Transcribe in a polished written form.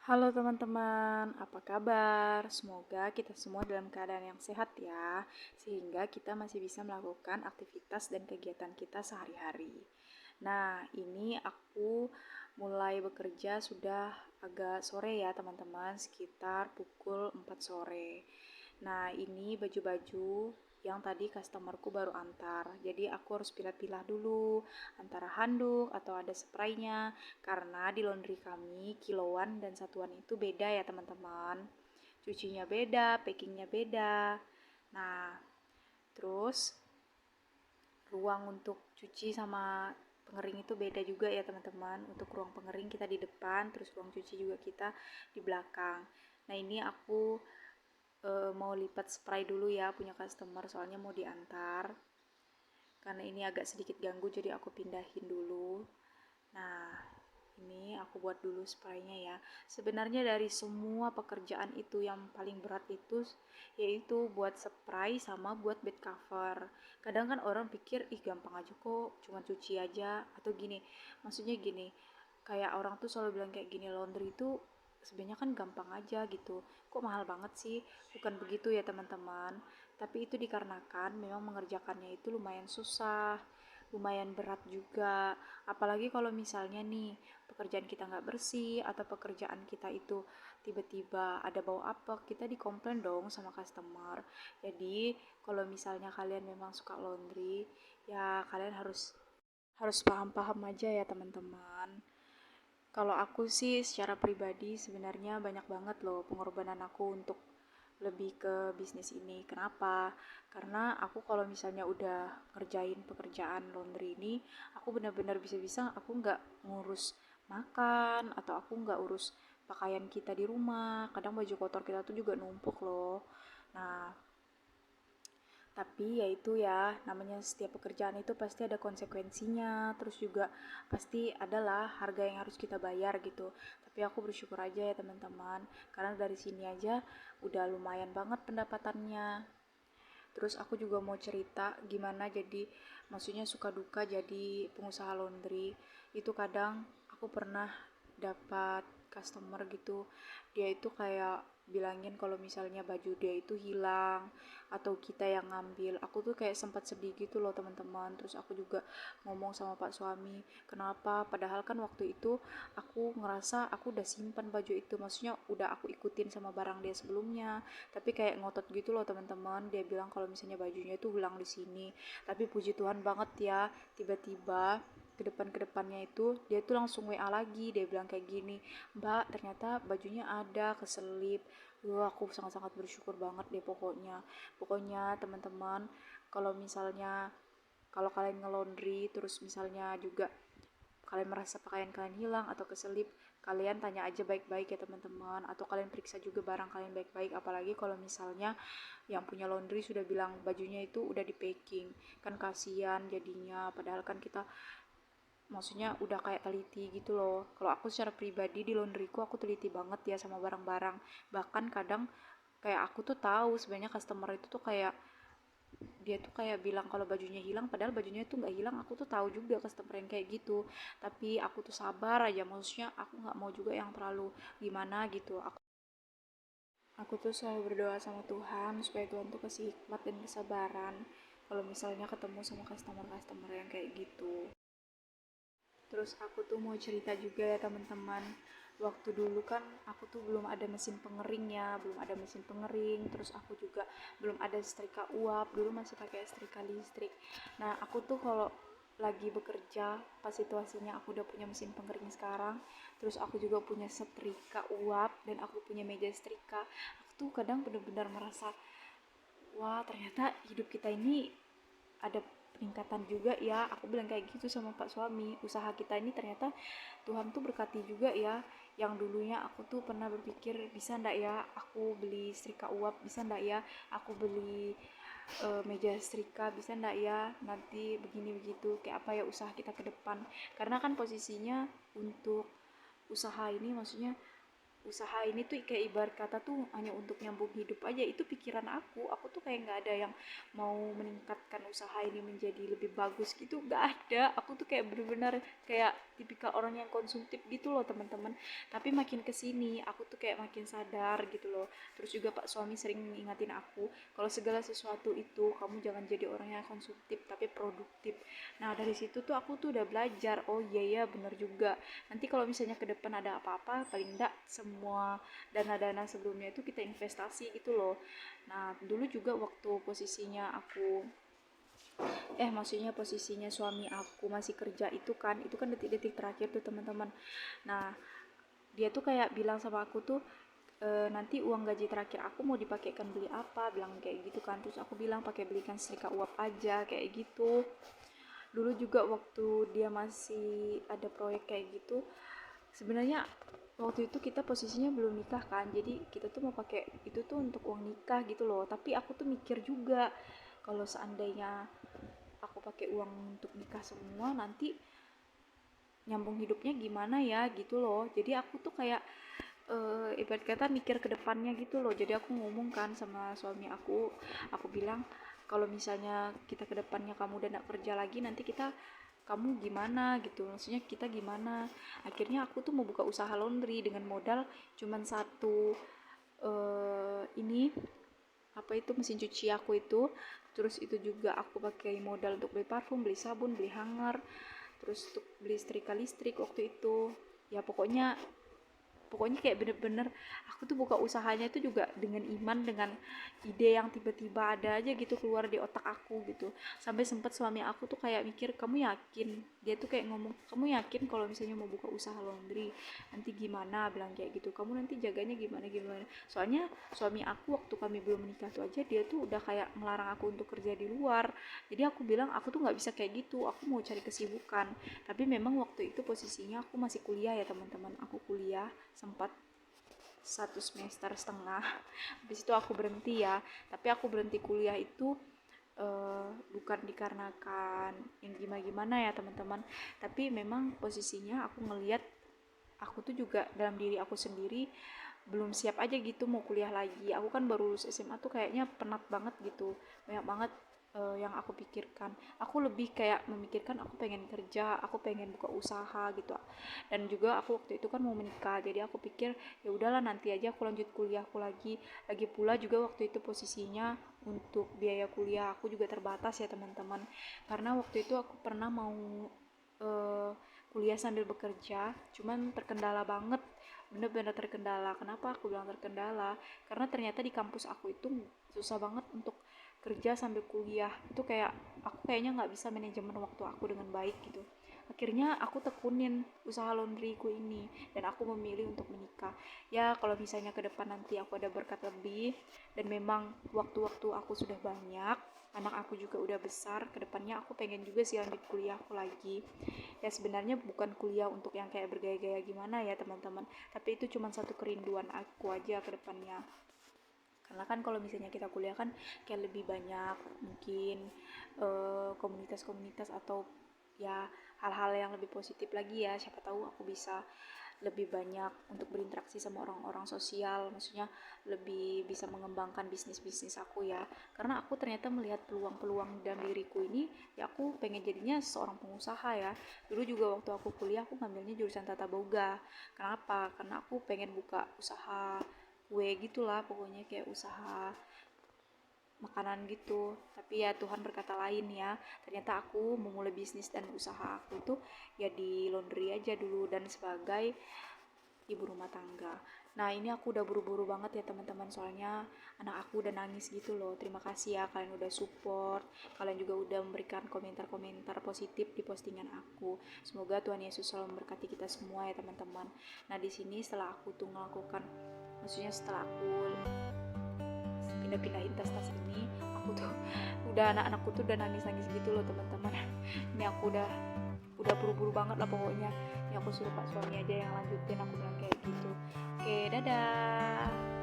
Halo teman-teman, apa kabar? Semoga kita semua dalam keadaan yang sehat ya, sehingga kita masih bisa melakukan aktivitas dan kegiatan kita sehari-hari. Nah, ini aku mulai bekerja sudah agak sore ya teman-teman, sekitar pukul 4 sore. Nah, ini baju-baju yang tadi customerku baru antar. Jadi aku harus pilah-pilah dulu antara handuk atau ada spraynya karena di laundry kami kiloan dan satuan itu beda ya teman-teman. Cucinya beda, packingnya beda. Nah, terus ruang untuk cuci sama pengering itu beda juga ya teman-teman. Untuk ruang pengering kita di depan, terus ruang cuci juga kita di belakang. Nah, ini aku mau lipat spray dulu ya punya customer soalnya mau diantar. Karena ini agak sedikit ganggu jadi aku pindahin dulu. Nah, ini aku buat dulu spraynya ya. Sebenarnya dari semua pekerjaan itu yang paling berat itu yaitu buat spray sama buat bed cover. Kadang kan orang pikir ih gampang aja kok, cuma cuci aja atau gini. Maksudnya gini, kayak orang tuh selalu bilang kayak gini, laundry itu sebenarnya kan gampang aja gitu. Kok mahal banget sih? Bukan begitu ya teman-teman. Tapi itu dikarenakan memang mengerjakannya itu lumayan susah, lumayan berat juga. Apalagi kalau misalnya nih pekerjaan kita nggak bersih atau pekerjaan kita itu tiba-tiba ada bau apek, kita dikomplain dong sama customer. Jadi kalau misalnya kalian memang suka laundry, ya kalian harus harus paham-paham aja ya teman-teman. Kalau aku sih secara pribadi sebenarnya banyak banget loh pengorbanan aku untuk lebih ke bisnis ini. Kenapa? Karena aku kalau misalnya udah ngerjain pekerjaan laundry ini, aku benar-benar bisa-bisa aku nggak ngurus makan atau aku nggak urus pakaian kita di rumah. Kadang baju kotor kita tuh juga numpuk loh. Nah, tapi ya itu ya, namanya setiap pekerjaan itu pasti ada konsekuensinya, terus juga pasti adalah harga yang harus kita bayar gitu. Tapi aku bersyukur aja ya teman-teman, karena dari sini aja udah lumayan banget pendapatannya. Terus aku juga mau cerita gimana jadi, maksudnya suka duka jadi pengusaha laundry. Itu kadang aku pernah dapat customer gitu, dia itu kayak bilangin kalau misalnya baju dia itu hilang atau kita yang ngambil. Aku tuh kayak sempat sedih gitu loh teman-teman. Terus aku juga ngomong sama pak suami, kenapa, padahal kan waktu itu aku ngerasa aku udah simpan baju itu, maksudnya udah aku ikutin sama barang dia sebelumnya, tapi kayak ngotot gitu loh teman-teman. Dia bilang kalau misalnya bajunya itu hilang di sini, tapi puji Tuhan banget ya, tiba-tiba ke depannya itu dia tuh langsung WA lagi. Dia bilang kayak gini, mbak ternyata bajunya ada keselip. Wah, aku sangat-sangat bersyukur banget deh pokoknya teman-teman, kalau misalnya kalau kalian ngelondri terus misalnya juga kalian merasa pakaian kalian hilang atau keselip, kalian tanya aja baik-baik ya teman-teman, atau kalian periksa juga barang kalian baik-baik. Apalagi kalau misalnya yang punya laundry sudah bilang bajunya itu udah di packing, kan kasihan jadinya, padahal kan kita maksudnya udah kayak teliti gitu loh. Kalau aku secara pribadi di laundryku aku teliti banget ya sama barang-barang. Bahkan kadang kayak aku tuh tahu sebenarnya customer itu tuh kayak dia tuh kayak bilang kalau bajunya hilang, padahal bajunya itu nggak hilang. Aku tuh tahu juga customer yang kayak gitu, tapi aku tuh sabar aja, maksudnya aku nggak mau juga yang terlalu gimana gitu. Aku tuh selalu berdoa sama Tuhan supaya Tuhan tuh kasih hikmat dan kesabaran kalau misalnya ketemu sama customer-customer yang kayak gitu. Terus aku tuh mau cerita juga ya teman-teman. Waktu dulu kan aku tuh belum ada mesin pengering ya, belum ada mesin pengering. Terus aku juga belum ada setrika uap. Dulu masih pakai setrika listrik. Nah, aku tuh kalau lagi bekerja, pas situasinya aku udah punya mesin pengering sekarang, terus aku juga punya setrika uap dan aku punya meja setrika. Aku tuh kadang benar-benar merasa, wah ternyata hidup kita ini ada peningkatan juga ya. Aku bilang kayak gitu sama pak suami, usaha kita ini ternyata Tuhan tuh berkati juga ya. Yang dulunya aku tuh pernah berpikir, bisa ndak ya aku beli setrika uap, bisa ndak ya aku beli meja setrika, bisa ndak ya nanti begini begitu, kayak apa ya usaha kita ke depan. Karena kan posisinya untuk usaha ini, maksudnya usaha ini tuh kayak ibarat kata tuh hanya untuk nyambung hidup aja. Itu pikiran aku tuh kayak nggak ada yang mau meningkatkan usaha ini menjadi lebih bagus gitu, nggak ada. Aku tuh kayak bener-bener kayak tipikal orang yang konsumtif gitu loh teman-teman. Tapi makin kesini aku tuh kayak makin sadar gitu loh. Terus juga Pak suami sering ngingatin aku kalau segala sesuatu itu kamu jangan jadi orang yang konsumtif tapi produktif. Nah dari situ tuh aku tuh udah belajar, oh iya ya bener juga, nanti kalau misalnya ke depan ada apa-apa paling enggak semua dana-dana sebelumnya itu kita investasi gitu loh. Nah dulu juga waktu posisinya aku maksudnya posisinya suami aku masih kerja itu kan detik-detik terakhir tuh teman-teman. Nah dia tuh kayak bilang sama aku tuh, nanti uang gaji terakhir aku mau dipakaikan beli apa, bilang kayak gitu kan. Terus aku bilang pakai belikan setrika uap aja kayak gitu. Dulu juga waktu dia masih ada proyek kayak gitu, sebenarnya waktu itu kita posisinya belum nikah kan, jadi kita tuh mau pakai itu tuh untuk uang nikah gitu loh. Tapi aku tuh mikir juga kalau seandainya aku pakai uang untuk nikah semua, nanti nyambung hidupnya gimana ya gitu loh. Jadi aku tuh kayak ibarat kata mikir ke depannya gitu loh. Jadi aku ngomong kan sama suami aku bilang kalau misalnya kita ke depannya kamu udah gak kerja lagi, nanti kamu gimana gitu, maksudnya kita gimana. Akhirnya aku tuh mau buka usaha laundry dengan modal cuman satu ini apa itu mesin cuci aku itu. Terus itu juga aku pakai modal untuk beli parfum, beli sabun, beli hanger, terus untuk beli setrika listrik waktu itu. Ya pokoknya kayak bener-bener aku tuh buka usahanya itu juga dengan iman, dengan ide yang tiba-tiba ada aja gitu keluar di otak aku gitu. Sampai sempet suami aku tuh kayak mikir, kamu yakin, dia tuh kayak ngomong, kamu yakin kalau misalnya mau buka usaha laundry nanti gimana, bilang kayak gitu, kamu nanti jaganya gimana gimana. Soalnya suami aku waktu kami belum menikah tuh aja dia tuh udah kayak ngelarang aku untuk kerja di luar. Jadi aku bilang aku tuh nggak bisa kayak gitu, aku mau cari kesibukan. Tapi memang waktu itu posisinya aku masih kuliah ya teman-teman, aku kuliah sempat 1,5 semester. Habis itu aku berhenti ya. Tapi aku berhenti kuliah itu bukan dikarenakan yang gimana-gimana ya teman-teman. Tapi memang posisinya aku ngelihat aku tuh juga dalam diri aku sendiri belum siap aja gitu mau kuliah lagi. Aku kan baru lulus SMA tuh kayaknya penat banget gitu, banyak banget yang aku pikirkan. Aku lebih kayak memikirkan aku pengen kerja, aku pengen buka usaha gitu. Dan juga aku waktu itu kan mau menikah, jadi aku pikir ya udahlah nanti aja aku lanjut kuliahku lagi. Lagi pula juga waktu itu posisinya untuk biaya kuliah aku juga terbatas ya teman-teman, karena waktu itu aku pernah mau uh, kuliah sambil bekerja, cuman terkendala banget, bener-bener terkendala. Kenapa aku bilang terkendala? Karena ternyata di kampus aku itu susah banget untuk kerja sambil kuliah. Itu kayak aku kayaknya nggak bisa manajemen waktu aku dengan baik gitu. Akhirnya aku tekunin usaha laundryku ini dan aku memilih untuk menikah. Ya kalau misalnya ke depan nanti aku ada berkat lebih dan memang waktu-waktu aku sudah banyak, anak aku juga udah besar, kedepannya aku pengen juga sih lanjut kuliahku lagi. Ya sebenarnya bukan kuliah untuk yang kayak bergaya-gaya gimana ya teman-teman, tapi itu cuma satu kerinduan aku aja ke depannya. Karena kan kalau misalnya kita kuliah kan kayak lebih banyak mungkin komunitas-komunitas atau ya hal-hal yang lebih positif lagi ya. Siapa tahu aku bisa lebih banyak untuk berinteraksi sama orang-orang sosial, maksudnya lebih bisa mengembangkan bisnis-bisnis aku ya. Karena aku ternyata melihat peluang-peluang dalam diriku ini, ya aku pengen jadinya seorang pengusaha ya. Dulu juga waktu aku kuliah aku ngambilnya jurusan tata boga. Kenapa? Karena aku pengen buka usaha kue gitulah, pokoknya kayak usaha makanan gitu. Tapi ya Tuhan berkata lain ya, ternyata aku memulai bisnis dan usaha aku itu ya di laundry aja dulu dan sebagai ibu rumah tangga. Nah ini aku udah buru-buru banget ya teman-teman, soalnya anak aku udah nangis gitu loh. Terima kasih ya kalian udah support, kalian juga udah memberikan komentar-komentar positif di postingan aku. Semoga Tuhan Yesus selalu memberkati kita semua ya teman-teman. Nah di sini setelah aku tuh melakukan, maksudnya setelah aku pindah-pindahin tas-tas ini, aku tuh udah anak-anakku tuh udah nangis-nangis gitu loh teman-teman. Ini aku udah buru-buru banget lah pokoknya. Ini aku suruh pak suami aja yang lanjutin, aku bilang kayak gitu. Oke, dadah.